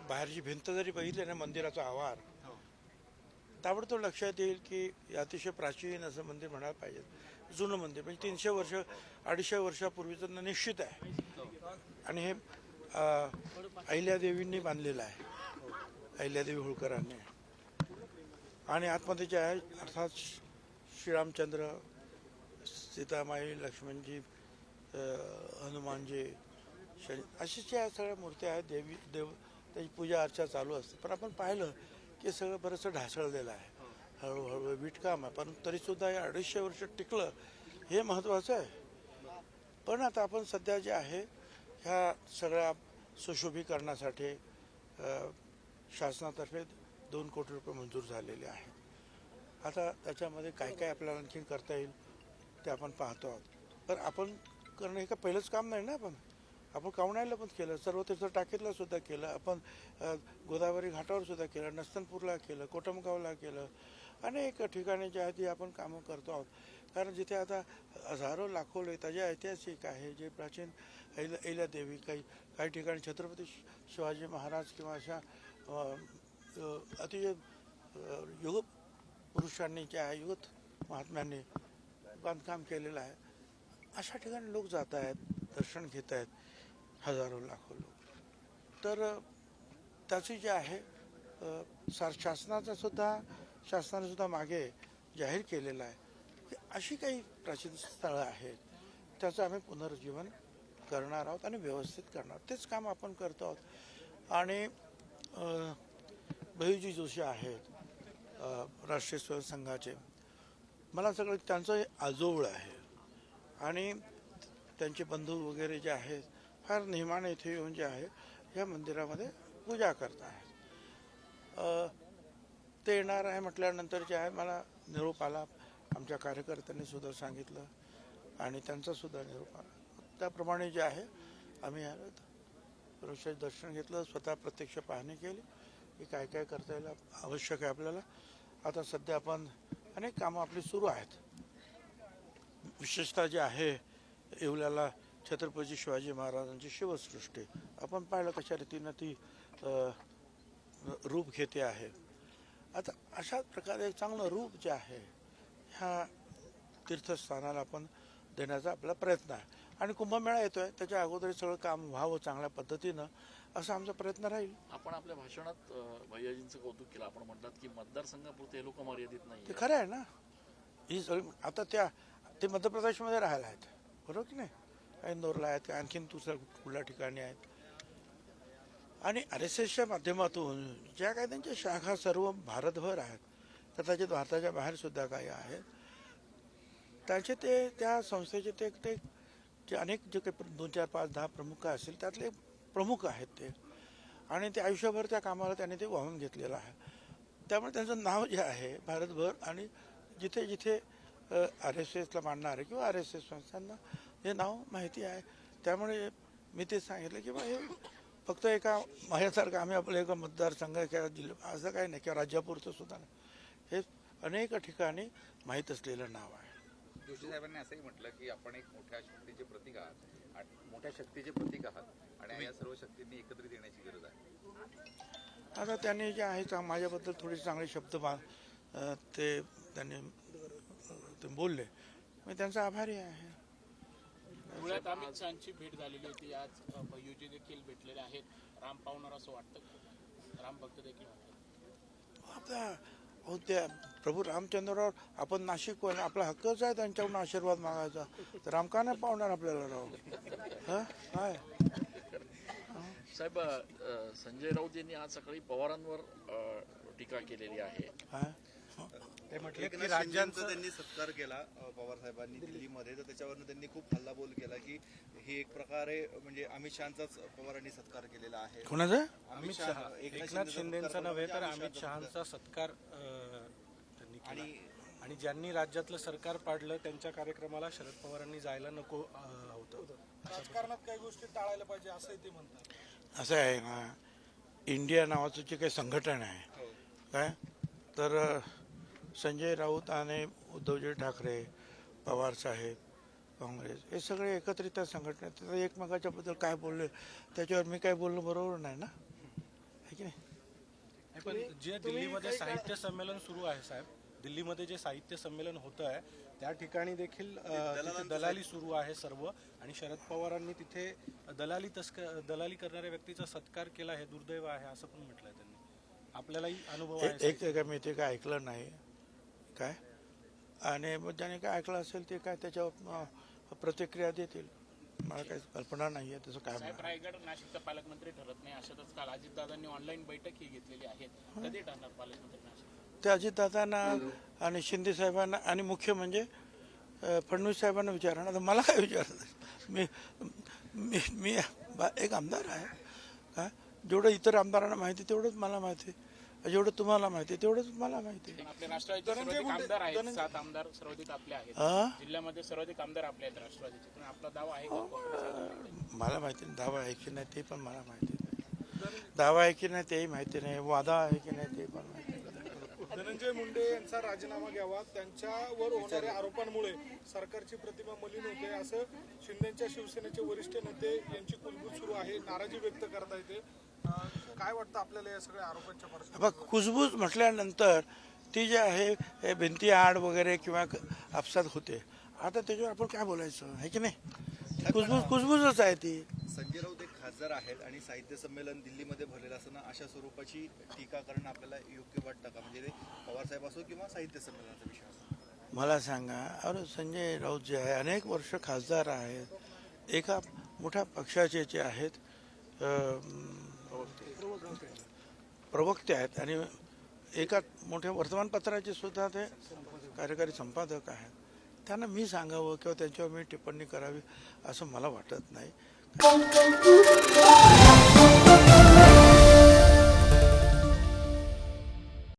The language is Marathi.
बाहेरची भिंत जरी बघितली ना मंदिराचा आवार, ताबडतोब लक्षात येईल की अतिशय प्राचीन असं मंदिर म्हणायला पाहिजे. जुनं मंदिर म्हणजे 300 वर्ष 250 वर्षापूर्वीचं निश्चित आहे. आणि हे अहिल्यादेवींनी बांधलेलं आहे, अहिल्यादेवी होळकरांनी. आणि आतमध्ये जे आहे अर्थात श्रीरामचंद्र, सीतामाई, लक्ष्मणजी, हनुमानजी, अशा ज्या सगळ्या मूर्त्या आहेत, देव त्याची पूजा अर्चा चालू असते. पण आपण पाहिलं की सगळं बरंचसं ढासळलेलं आहे, हळूहळू वीटकाम आहे. पण तरीसुद्धा हे 250 वर्ष टिकलं हे महत्त्वाचं आहे. पण आता आपण सध्या जे आहे ह्या सगळ्या सुशोभीकरणासाठी शासनातर्फे 2 कोटी रुपये मंजूर झालेले आहेत. आता त्याच्यामध्ये काय काय आपल्याला आणखीन करता येईल ते आपण पाहतो आहोत. पण आपण करणं हे का पहिलंच काम नाही ना. आपण कावणायला पण केलं, सर्व तीर्थ टाकीतला सुद्धा केलं, आपण गोदावरी घाटावर सुद्धा केलं, नस्तनपूरला केलं, कोटमगावला केलं, अनेक ठिकाणी जे आहे ती आपण कामं करतो आहोत. कारण जिथे आता हजारो लाखो जे ऐतिहासिक आहे, जे प्राचीन अहिल्यादेवी, काही ठिकाणी छत्रपती शिवाजी महाराज किंवा अशा अतिशय युग पुरुषांनी जे आहे, युगत महात्म्यांनी बांधकाम केलेलं आहे. अशा ठिकाणी लोक जात आहेत, दर्शन घेत आहेत, हजारो लाखो लोक. तर त्याची जे आहे शासनाने सुद्धा मागे जाहीर केलेलं आहे की अशी काही प्राचीन स्थळं आहेत त्याचं आम्ही पुनरुज्जीवन करणार आहोत आणि व्यवस्थित करणार. तेच काम आपण करतो आहोत. आणि भैयूजी जोशी आहेत राष्ट्रीय स्वयंसंघाचे, मला सगळं त्यांचं आजोळ आहे. आणि त्यांचे बंधू वगैरे जे आहेत फार नेहमाने इथे येऊन जे आहे या मंदिरामध्ये पूजा करत आहेत. ते येणार आहे म्हटल्यानंतर जे आहे मला निरोप आला, आमच्या कार्यकर्त्यांनी सुद्धा सांगितलं आणि त्यांचासुद्धा निरोप आला. त्याप्रमाणे जे आहे आम्ही रोषाचे दर्शन घेतलं, स्वतः प्रत्यक्ष पाहणी केली की काय काय करता येईल, आवश्यक आहे आपल्याला. आता सध्या आपण अनेक कामं आपली सुरू आहेत. विशेषतः जे आहे येवल्याला छत्रपती शिवाजी महाराजांची शिवसृष्टी आपण पाहिलं कशा रीतीनं ती रूप घेते आहे. आता अशा प्रकारे चांगलं रूप जे आहे ह्या तीर्थस्थानाला आपण देण्याचा आपला प्रयत्न आहे. आणि कुंभमेळा येतोय, त्याच्या अगोदर सगळं काम व्हावं चांगल्या पद्धतीनं असा आमचा प्रयत्न राहील. आपण आपल्या भाषणात भैयाजींचं कौतुक केलं. आपण म्हणतात की मतदारसंघापुरते हे लोक मर्यादित नाही. ते खरं आहे ना. ही सगळी आता ते मध्य प्रदेशमध्ये राहायला आहेत, बरोबर की नाही, इंदोरला आहेत, आणखीन दुसऱ्या कुठल्या ठिकाणी आहेत. आणि RSSच्या माध्यमातून ज्या काही त्यांच्या शाखा सर्व भारतभर आहेत, तर त्याच्यात भारताच्या बाहेर सुद्धा काही आहेत. त्याचे ते त्या संस्थेचे ते जे अनेक जे काही 2, 4, 5, 10 प्रमुख असतील त्यातले प्रमुख आहेत ते. आणि ते आयुष्यभर त्या कामाला त्यांनी ते वाहून घेतलेलं आहे. त्यामुळे त्यांचं नाव जे आहे भारतभर आणि जिथे जिथे RSSला मानणारे किंवा RSS संस्थांना हे नाव माहिती आहे. त्यामुळे मी ते सांगितलं की हे फक्त एका माझ्यासारखं आम्ही आपलं एका मतदारसंघ किंवा जिल्हा असं काही नाही, किंवा राज्यापुरतं सुद्धा नाही, हे अनेक ठिकाणी माहीत असलेलं नाव आहे. जोशी साहेबांनी असंही म्हटलं की आपण एक मोठ्या शक्तीचे प्रतीक आहात आणि या सर्व शक्तींनी एकत्रित येण्याची गरज आहे. आता त्यांनी जे आहे माझ्याबद्दल थोडे चांगले शब्द ते बोलले, मी त्यांचा आभारी आहे. धुळ्यात अमित शहाची भेट झालेली होती, आज भैयूजी देखील भेटलेले आहेत. राम पावणार असं वाटतं, राम भक्त देखील आपला त्या प्रभू रामचंद्रावर आपण नाशिक, आपला हक्कच आहे त्यांच्याकडून आशीर्वाद मागायचा. तर राम का नाही पावणार आपल्याला राव? काय साहेब, संजय राऊत यांनी आज सकाळी पवारांवर टीका केलेली आहे. ते म्हटले की राज्यांचा त्यांनी सत्कार केला पवार साहेबांनी दिल्लीमध्ये, तर त्याच्यावरनं त्यांनी खूप हल्लाबोल केला की ही एक प्रकारे म्हणजे अमित शहांचाच पवारांनी सत्कार केलेला आहे. कोणाचा? अमित शहा, एकनाथ शिंदेचा नव्हे तर अमित शहांचा सत्कार त्यांनी केला. आणि ज्यांनी राज्यातलं सरकार पाडलं त्यांच्या कार्यक्रमाला शरद पवारांनी जायला नको होतं. राजकारणात काही गोष्टी टाळायला पाहिजे असंही ते म्हणतात. असं आहे ना, इंडिया नावाचं जे काही संघटन आहे काय, तर संजय राऊत आणि उद्धवजी ठाकरे, पवार साहेब, काँग्रेस हे सगळे एकत्रित त्या संघटनेत एकमेकाच्याबद्दल काय बोलले त्याच्यावर मी काय बोलणं बरोबर नाही ना. की नाही? पण जे दिल्लीमध्ये साहित्य संमेलन सुरू आहे साहेब, दिल्लीमध्ये जे साहित्य संमेलन होतं आहे त्या ठिकाणी देखील तिथे दलाली सुरू आहे सर्व, आणि शरद पवारांनी तिथे दलाली करणाऱ्या व्यक्तीचा सत्कार केला, हे दुर्दैव आहे असं पण म्हटलंय त्यांनी. आपल्यालाही अनुभव आहे. एक मी ते काय ऐकलं नाही काय, आणि मग ज्याने काय ऐकलं असेल ते काय त्याच्यावर प्रतिक्रिया देतील. मला काही कल्पना नाही आहे त्याचं काय. साहेब, रायगड नाशिकचा पालकमंत्री ठरत नाही अशातच काल अजितदादांनी ऑनलाईन बैठक ही घेतलेली आहे. कधी ठरणार पालकमंत्री नाशिक? ते अजितदादांना आणि शिंदे साहेबांना आणि मुख्य म्हणजे फडणवीस साहेबांना विचारा ना. मला काय विचारत मी मी मी एक आमदार आहे का? जेवढं इतर आमदारांना माहिती तेवढंच मला माहिती आहे, जेवढं तुम्हाला माहिती आहे तेवढंच मला माहिती आहे. आपले राष्ट्रवादीचे सर्वाधिक आमदार आहेत, 7 आमदार सर्वाधिक आपले आहेत. हा? जिल्ह्यामध्ये सर्वाधिक आमदार आपले आहेत राष्ट्रवादीचे. पण आपला दावा आहे का? मला माहिती नाही दावा आहे की नाही ते पण मला माहिती नाही. दावा आहे की नाही तेही माहिती नाही, वादा आहे की नाही ते पण माहिती नाही. धनंजय मुंडे यांचा राजीनामा घ्यावा, त्यांच्यावर होणाऱ्या आरोपांमुळे सरकारची प्रतिमा मलिन होते असं शिंदेच्या शिवसेनेचे वरिष्ठ नेते यांची कुजबूज सुरू आहे, नाराजी व्यक्त करता येते. काय वाटतं आपल्याला या सगळ्या आरोपांच्या बघ, कुजबूज म्हटल्यानंतर ती जे आहे हे भिंती आड वगैरे किंवा आपसात होते, आता त्याच्यावर आपण काय बोलायचं आहे की नाही? कुजबूजच आहे ती. संजय राऊत एक खासदार आहेत आणि साहित्य संमेलन दिल्लीमध्ये भरलेलं असताना अशा स्वरूपाची टीका करणं आपल्याला योग्य वाटतं का? म्हणजे ते पवारसाहेब असो किंवा साहित्य संमेलनाचा विषय असो. मला सांगा, अरे संजय राऊत जे आहे अनेक वर्ष खासदार आहेत, एका मोठ्या पक्षाचे जे आहेत प्रवक्ते आहेत, आणि एका मोठ्या वर्तमानपत्राचे सुद्धा ते कार्यकारी संपादक आहेत. त्यांना मी सांगावं किंवा त्यांच्यावर मी टिप्पणी करावी असं मला वाटत नाही.